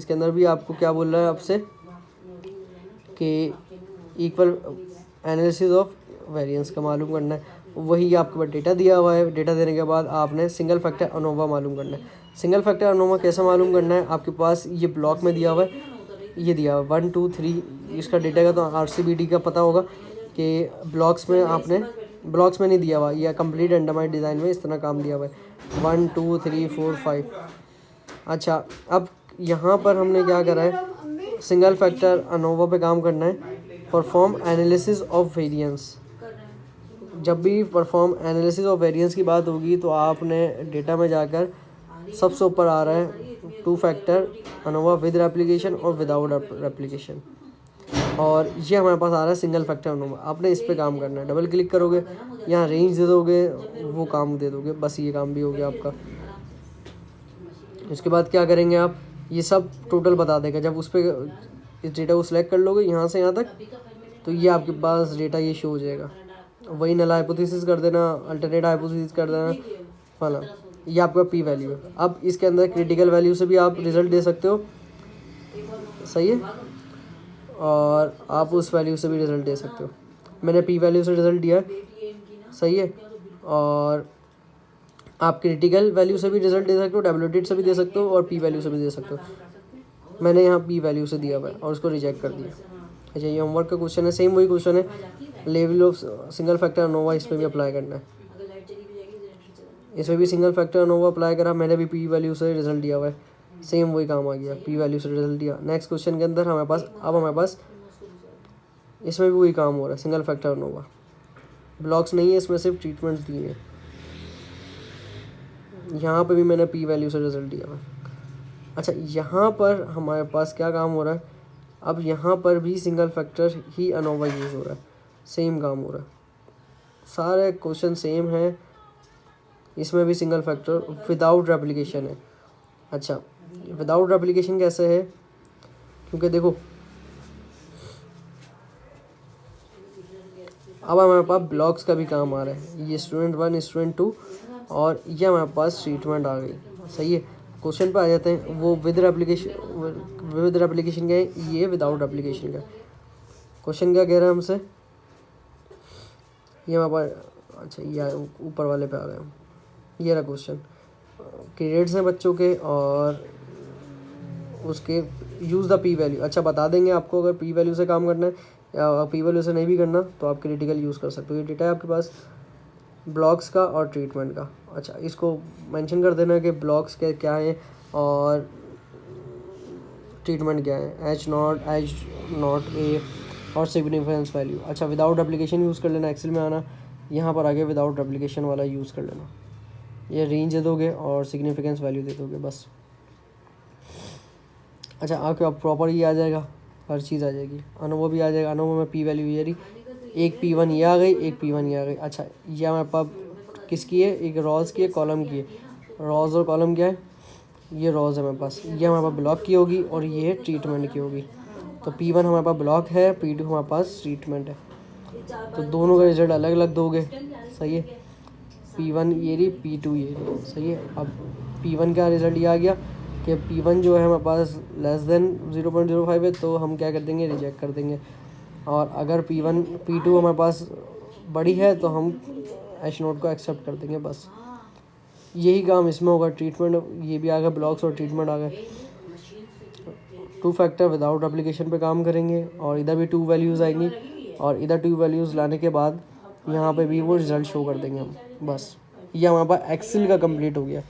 इसके अंदर भी आपको क्या बोल रहा है आपसे कि इक्वल एनालिसिस ऑफ वेरिएंस का मालूम करना है। वही आपके पास डेटा दिया हुआ है, डेटा देने के बाद आपने सिंगल फैक्टर अनोवा मालूम करना है। सिंगल फैक्टर अनोवा कैसे मालूम करना है, आपके पास ये ब्लॉक में दिया हुआ है, ये दिया हुआ है 1 2 3 इसका डेटा का तो RCBD का पता होगा कि ब्लॉक्स में आपने ब्लॉक्स में नहीं दिया हुआ, या कंप्लीट एंडोमाइड डिज़ाइन में इस तरह काम दिया हुआ है 1 2 3 4 5। अच्छा, अब यहाँ पर हमने क्या करा है, सिंगल फैक्टर अनोवा पे काम करना है। परफॉर्म एनालिसिस ऑफ वेरिएंस, जब भी परफॉर्म एनालिसिस ऑफ वेरिएंस की बात होगी तो आपने डेटा में जाकर सबसे ऊपर आ रहा है 2 फैक्टर अनोवा विद रेप्लिकेशन और विदाउट रेप्लिकेशन, और ये हमारे पास आ रहा है सिंगल फैक्टर अनोवा। आपने इस पे काम करना है, डबल क्लिक करोगे, यहाँ रेंज दे दोगे, वो काम दे दोगे, बस ये काम भी हो गया आपका। उसके बाद क्या करेंगे आप, ये सब टोटल बता देगा। जब उस पर इस डेटा को सिलेक्ट कर लोगे यहाँ से यहाँ तक, तो ये आपके पास डेटा ये शो हो जाएगा। वही नल हाइपोथेसिस कर देना, अल्टरनेट हाइपोथेसिस कर देना, फला, ये आपका पी वैल्यू है। अब इसके अंदर क्रिटिकल वैल्यू से भी आप रिजल्ट दे सकते हो, सही है, और आप उस वैल्यू से भी रिजल्ट दे सकते हो। मैंने पी वैल्यू से रिजल्ट दिया है, सही है, और आप क्रिटिकल वैल्यू से भी रिजल्ट दे सकते हो, डब्ल्यूटेड से भी दे सकते हो, और पी वैल्यू से भी दे सकते हो। मैंने यहाँ पी वैल्यू से दिया हुआ है और उसको रिजेक्ट कर दिया। अच्छा, ये होमवर्क का क्वेश्चन है, सेम वही क्वेश्चन है, level of single factor ANOVA इस पर भी अप्लाई करना है। इसमें भी सिंगल फैक्टर अनोवा अप्लाई करा, मैंने भी पी वैल्यू से रिजल्ट दिया हुआ है, सेम वही काम आ गया, पी वैल्यू से रिजल्ट दिया। नेक्स्ट क्वेश्चन के अंदर हमारे पास इसमें भी वही काम हो रहा है, सिंगल फैक्टर अनोवा, ब्लॉक्स नहीं है इसमें, सिर्फ ट्रीटमेंट्स दिए हैं। यहाँ पे भी मैंने पी वैल्यू से रिजल्ट दिया हुआ है। अच्छा, यहाँ पर हमारे पास क्या काम हो रहा है, अब यहाँ पर भी सिंगल फैक्टर ही अनोवा यूज़ हो रहा है, सेम काम हो रहा है, सारे क्वेश्चन सेम हैं। इसमें भी सिंगल फैक्टर विदाउट रेप्लिकेशन है। अच्छा, विदाउट रेप्लिकेशन कैसे है, क्योंकि देखो अब हमारे पास ब्लॉक्स का भी काम आ रहा है, ये स्टूडेंट 1 स्टूडेंट 2 और ये हमारे पास ट्रीटमेंट आ गई, सही है। क्वेश्चन पे आ जाते हैं, वो विद रेप्लिकेशन का है, ये विदाउट रेप्लिकेशन का। क्वेश्चन क्या कह रहा है हमसे, ये हमारे पास, अच्छा ये ऊपर वाले पे आ गए हम, ये रहा क्वेश्चन, ग्रेड्स हैं बच्चों के और उसके यूज़ द पी वैल्यू। अच्छा, बता देंगे आपको अगर पी वैल्यू से काम करना है या पी वैल्यू से नहीं भी करना तो आप क्रिटिकल यूज़ कर सकते हो। ये डेटा है आपके पास ब्लॉक्स का और ट्रीटमेंट का। अच्छा, इसको मेंशन कर देना कि ब्लॉक्स के क्या है और ट्रीटमेंट क्या है, H नॉट ए और सिग्निफिकेंस वैल्यू। अच्छा, विदाउट एप्लीकेशन यूज़ कर लेना, एक्सेल में आना, यहाँ पर आगे विदाउट एप्लीकेशन वाला यूज़ कर लेना। ये रेंज दे दोगे और सिग्निफिकेंस वैल्यू दे दोगे, बस। अच्छा, आपके प्रॉपर ये आ जाएगा, हर चीज़ आ जाएगी, अनोवा भी आ जाएगा। अनोवा में पी वैल्यू ये रही, एक P1 ये आ गई, एक P1 ये आ गई। अच्छा, ये हमारे पास किसकी है, एक रॉज की है, कॉलम की है। रॉज और कॉलम क्या है, ये रॉज है हमारे पास, ये हमारे पास ब्लॉक की होगी और ये है ट्रीटमेंट की होगी। तो P1 हमारे पास ब्लॉक है, P2 हमारे पास ट्रीटमेंट है, तो दोनों का रिजल्ट अलग अलग दोगे, सही है। P1 ये रही, P2 ये रही, सही है। अब P1 का रिजल्ट ये आ गया कि P1 जो है हमारे पास लेस देन 0.05 है, तो हम क्या कर देंगे, रिजेक्ट कर देंगे। और अगर P2 हमारे पास बड़ी है तो हम H नोट को एक्सेप्ट कर देंगे, बस। यही काम इसमें होगा। ट्रीटमेंट ये भी आ गया, ब्लॉक्स और ट्रीटमेंट आ गए। 2 फैक्टर विदाउट एप्लीकेशन पे काम करेंगे और इधर भी 2 वैल्यूज़ आएंगी और इधर 2 वैल्यूज़ लाने के बाद यहाँ पे भी वो रिज़ल्ट शो कर देंगे हम, बस। ये हमारे पास एक्सेल का कंप्लीट हो गया।